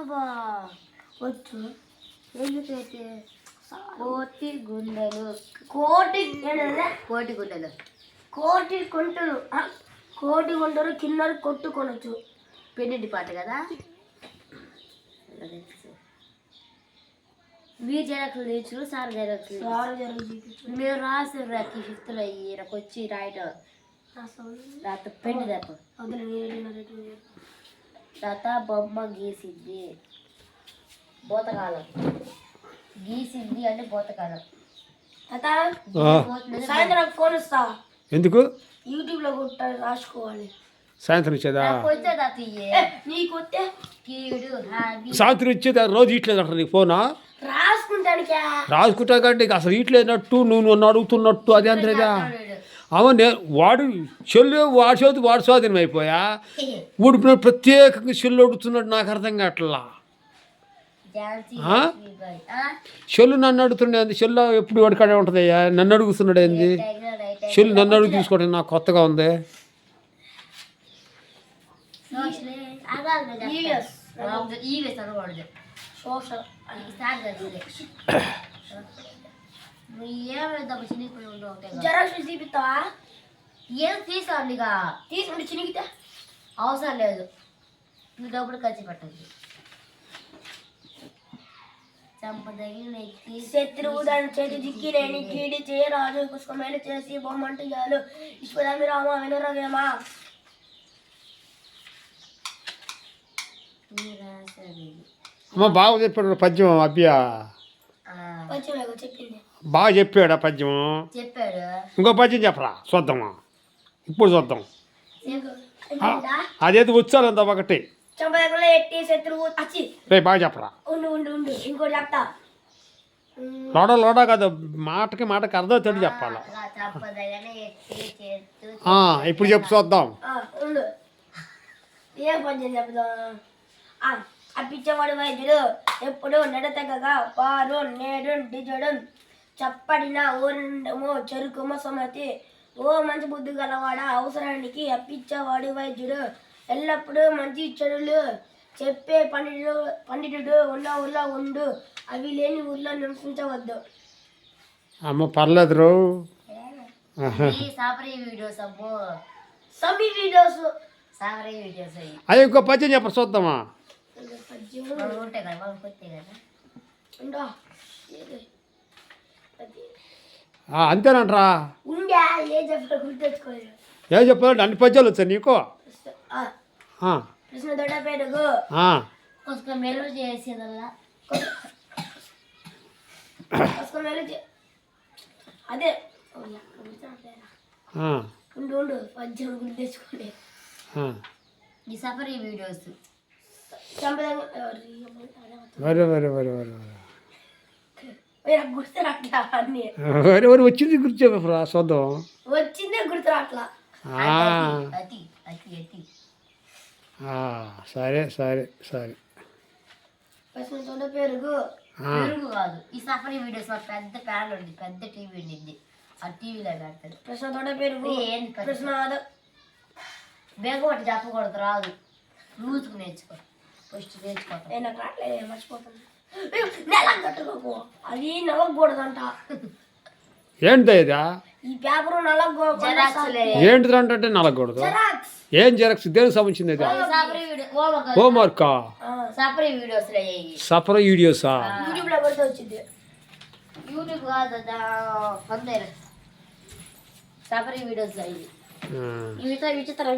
రావా వచ్చు ఎందుకైతే కోటి గుండెలు కోటి గుండెలు కోటి కొంటలు కోటి కొంటారు కిన్నర కొట్టుకొనొచ్చు పెన్నింటి పాట కదా మీరు జరగలు తెచ్చు సార్ జరగచ్చు మీరు రాసిన రాకి ఫిఫ్త్లో నాకు వచ్చి రాయటం రాత పెండి తప్ప రాత బొమ్మ గీసింది బోతకాలం గీసింది అంటే బోతకాలం సాయంత్రం ఫోన్ ఇస్తా ఎందుకు యూట్యూబ్లో కొట్ట రాసుకోవాలి సాయంత్రం ఇచ్చేదా సాయంత్రం ఇచ్చేదా రోజు ఇట్లేదు అంటారు నీకు ఫోనా రాసుకుంటా కంటే అసలు ఇట్లేనట్టు నువ్వు నన్ను అడుగుతున్నట్టు అది అంతేదా అవును వాడు చెల్లు వాడి చదువు వాడు స్వాధీనం అయిపోయా ఊడి ప్రత్యేకంగా చెల్లు అడుగుతున్నాడు నాకు అర్థం కావట్లా చెల్లు నన్ను అడుగుతుండే చెల్లు ఎప్పుడు వాడికాడే ఉంటుందయ్యా నన్ను అడుగుతున్నాడు ఏంది చెల్లు నన్ను అడుగు తీసుకోవడం నాకు కొత్తగా ఉంది ఏం తీసుకోండి ఇక తీసుకుంటే చినిగితే అవసరం లేదు నువ్వు డబ్బులు ఖర్చు పెట్టదు శత్రువు దాని చేతి దిక్కి లేని కీడి చేయ రాజు పుష్పమైన చేసి బొమ్మంటూ చాలు ఈశ్వరామి రామ వినరవేమా అమ్మ బాగా చెప్పాడు పద్యం అభ్యా బాగా చెప్పాడా పద్యం చెప్పాడు ఇంకో పద్యం చెప్పరా చూద్దామా ఇప్పుడు చూద్దాం అదేది వచ్చాలంత ఒకటి రే బాగా చెప్పరా ఇంకోటి చెప్తా లోడా కాదు మాటకి అర్థం తోటి చెప్పాలా ఇప్పుడు చెప్పు చూద్దాం ఏ పద్యం చెప్తాం అప్పించేవాడు వైద్యుడు ఎప్పుడు నడతగగా వారు నేడు డిజడం చప్పడిన ఓ చెరుకుమ సుమతి ఓ మంచి బుద్ధి గలవాడ అవసరానికి అప్పించేవాడు వైద్యుడు ఎల్లప్పుడూ మంచి చెడులు చెప్పే పండితుడు ఉన్న ఊళ్ళో ఉండు అవి లేని ఊళ్ళో నివసించవద్దు అమ్మ పర్లేదు రో అవి ఇంకో పద్యం చెప్ప చూద్దామా అంతేనంటరా ఏం చెప్పాలంటే అన్ని పద్యాలు వచ్చా నీకు అదే పద్యం గుర్తు తెచ్చుకోండి ఈ సఫరీ వీడియోస్ వచ్చింది గుర్తు చెప్పరా చూద్దాం వచ్చిందే గుర్తు రాట్లా సరే సరే సరే పెరుగు పెరుగు కాదు ఈ సఫరీ వీడియోస్ పెద్ద ప్యాన్ ఉంది పెద్ద టీవీ ఉండింది ఆ టీవీలో పెడతాడు ప్రశ్న తోట పెరుగు ప్రశ్న బేగొట్టి చెప్పకూడదు రాదు లూజుకు నేర్చుకో ఫస్ట్ నేర్చుకోతాను నాకు రాట్లేదు మర్చిపోతాను నెలకు కట్టుకోకు అది నలగకూడదంట ఏంటి ఇదా ఈ పేపర్ నలగకూడదు ఏంటిదంటే నలగకూడదు ఏం జెరాక్స్ దేనికి సంబంధించింది హోంవర్క్ సపరేట్ వీడియోసా యూట్యూబ్ లో పడితే వచ్చింది యూట్యూబ్ కాదు సపరేట్ వీడియోస్ ఇవి విచిత్రం